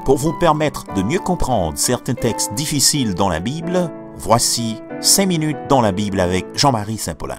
Pour vous permettre de mieux comprendre certains textes difficiles dans la Bible, voici 5 minutes dans la Bible avec Jean-Marie Saint-Paulin.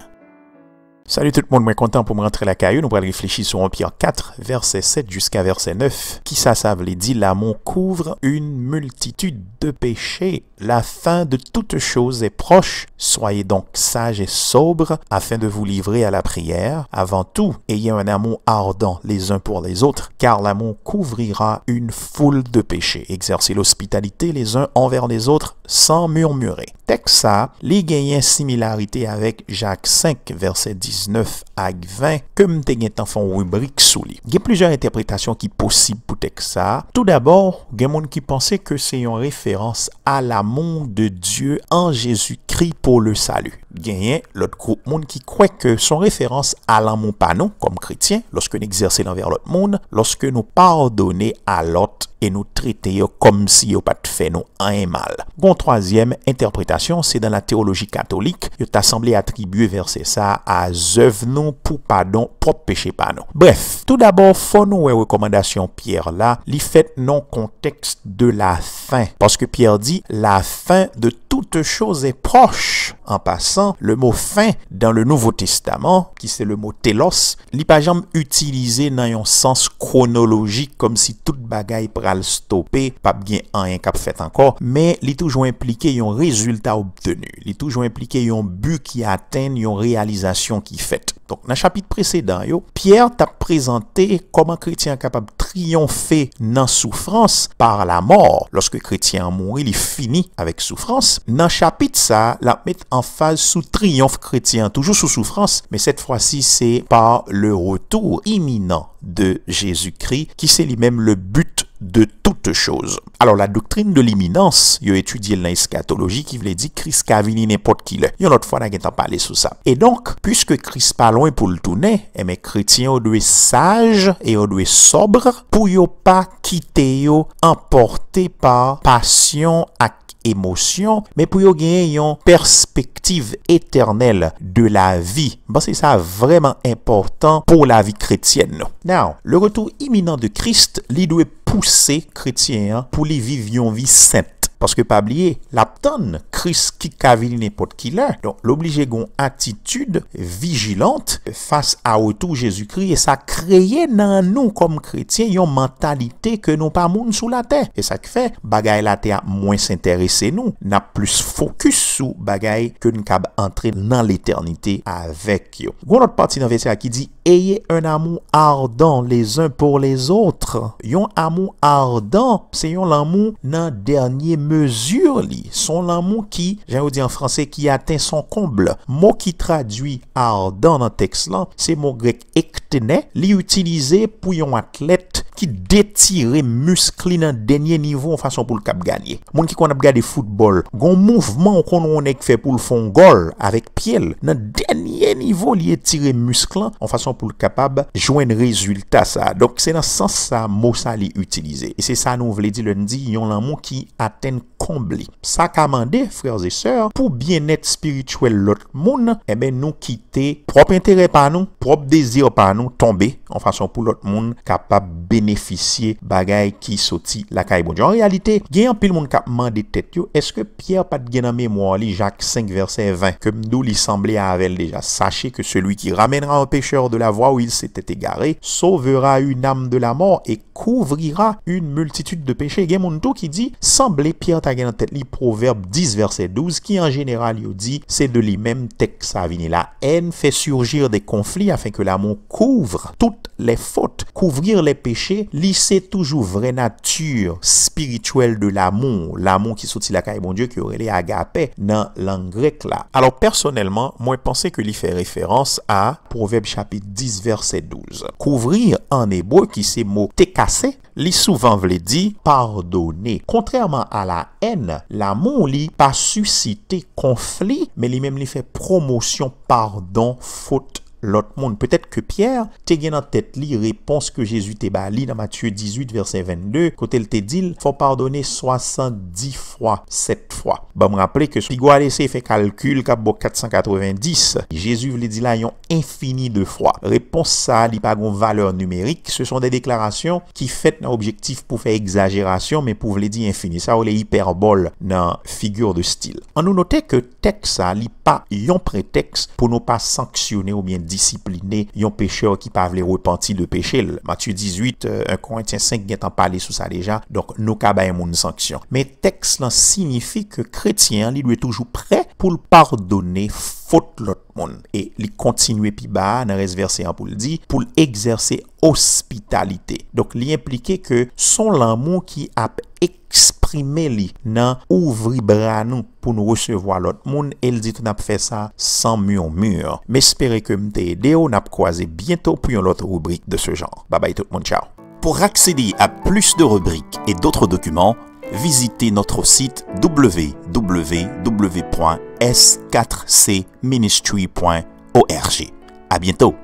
Salut tout le monde, moi content pour me rentrer la caillou. Nous allons réfléchir sur 1 Pierre 4, verset 7 jusqu'à verset 9. Qui ça veut dire? L'amour couvre une multitude de péchés. La fin de toute chose est proche. Soyez donc sages et sobres afin de vous livrer à la prière. Avant tout, ayez un amour ardent les uns pour les autres, car l'amour couvrira une foule de péchés. Exercez l'hospitalité les uns envers les autres sans murmurer. Texte ça, les gagnent similarité avec Jacques 5, verset 19 à 20, comme te gen font rubrique sous li. Il y a plusieurs interprétations qui possibles pour texte ça. Tout d'abord, il y a des gens qui pensaient que c'est une référence à l'amour de Dieu en Jésus-Christ pour le salut. Il y a l'autre groupe monde qui croit que son référence à l'amour pas nous, comme chrétiens, lorsque nous exerçons envers l'autre monde, lorsque nous pardonnons à l'autre et nous traiter comme si nous pas fait nous un mal. Bon, troisième interprétation, c'est dans la théologie catholique, il t'a semblé attribuer verset ça à œuvre nous pour pardon propre péché pas nous. Bref, tout d'abord, faut nous recommandation Pierre là, li fait non contexte de la fin, parce que Pierre dit la fin de toute chose est proche. En passant, le mot fin dans le Nouveau Testament, qui c'est le mot télos, li pas jamais utilisé dans un sens chronologique comme si toute bagaille pral stopper, pas bien rien qu'a fait encore, mais li toujours impliqué un résultat obtenu, li toujours impliqué un but qui atteint, une réalisation qui fait. Donc dans le chapitre précédent, Pierre t'a présenté comment chrétien capable de triompher dans souffrance par la mort. Lorsque chrétien mourit, il finit avec souffrance. Dans le chapitre ça, la met en phase sous triomphe chrétien, toujours sous souffrance, mais cette fois-ci c'est par le retour imminent de Jésus-Christ qui c'est lui-même le but de toute chose. Alors la doctrine de l'imminence, il a étudié l'eschatologie qui voulait dire Christ qui vient n'importe qui là. Il y a une autre fois n'a pas parlé sur ça. Et donc puisque Christ pas loin pour le tourner, mes chrétiens doivent être sages et doivent être sobres pour yo pas quitter yo emporté par passion à émotion, mais pour yo gagner une perspective éternelle de la vie. Bon, c'est ça vraiment important pour la vie chrétienne. Now, le retour imminent de Christ, lui doit pousser chrétiens pour les vivre une vie sainte. Parce que pas oublier, la tonne Christ qui cavine n'importe qui là. Donc l'obligé gon attitude vigilante face à retour Jésus-Christ et ça crée dans nous comme chrétiens une mentalité que nous pas moun sous la terre. Et ça qui fait bagaille la terre moins s'intéresser nous, n'a plus focus sous bagaille que nous cap entrer dans l'éternité avec yo. Gon autre partie dans verset qui dit ayez un amour ardent les uns pour les autres. Yon amour ardent, c'est yon l'amour dans dernier mesure li, son l'amour qui, j'ai dit en français, qui atteint son comble. Mot qui traduit ardent dans le texte là, c'est mot grec ektene, li utilisé pour un athlète qui détire muscle dans dernier niveau en façon pour le cap gagner. Moun qui connaît regarder football, gon mouvement qu'on est fait pour le fond goal avec pied, dans dernier niveau li étirer muscle en façon pour le capable joindre résultat ça. Donc c'est dans ce sens ça mot ça li utilisé. Et c'est ça nous voulait dire lundi, yon l'amour qui atteint comblé. Ça commandé frères et sœurs pour bien-être spirituel l'autre monde, eh ben nous quitter propre intérêt par nous, propre désir par nous tomber en façon pour l'autre monde capable bénéficier bagaille qui sorti la caille bon Dieu. En réalité, il y a un pile monde qui mandé tête yo, est-ce que Pierre pas de en mémoire li Jacques 5 verset 20 comme nous lui semblait avec déjà sachez que celui qui ramènera un pécheur de la voie où il s'était égaré sauvera une âme de la mort et couvrira une multitude de péchés. Il y a mon tout qui dit semblait Pierre ta en tête li Proverbe 10 verset 12 qui en général il dit c'est de lui-même texte ça vient la haine fait surgir des conflits afin que l'amour couvre toutes les fautes, couvrir les péchés, li c'est toujours vraie nature spirituelle de l'amour qui sorti la caille bon Dieu qui aurait les agapé dans langue grecque là. Alors personnellement, moi je pensais que li fait référence à Proverbe chapitre 10 verset 12. Couvrir en hébreu qui c'est mot tekasé, li souvent veut dire pardonner. Contrairement à la haine, l'amour li pas susciter conflit, mais lui-même li fait promotion pardon faute l'autre monde. Peut-être que Pierre te gen en tête li réponse que Jésus te bali dans Matthieu 18 verset 22 côté il te dit faut pardonner 70 fois 7 fois. Bah me rappeler que si vous allez fait calcul cap 490, Jésus veut dire là yon infini de fois. Réponse ça li pas gon valeur numérique, ce sont des déclarations qui faites dans objectif pour faire exagération mais pour veut dire infini. Ça ou les hyperbole dans figure de style. On nous noter que texte ça li pas yon prétexte pour nous pas sanctionner ou bien discipliner yon pécheur qui pas vle repentir de péché. Matthieu 18 1 Corinthiens 5 gen t'en parler sur ça déjà. Donc nous ka bay moun sanction. Mais texte là signifie que chrétien li doit toujours prêt pour le pardonner faute l'autre monde et li continuer pi bas dans reste verset pour le dire pour exercer hospitalité. Donc li impliquer que son l'amour qui a exprimer li nan ouvri bras nous pour nous recevoir l'autre monde et il dit on a fait ça sans murmure. Mais espérez que m'te aidé on a croisé bientôt pour une autre rubrique de ce genre. Bye bye tout le monde, ciao. Pour accéder à plus de rubriques et d'autres documents, visitez notre site www.s4cministry.org. À bientôt.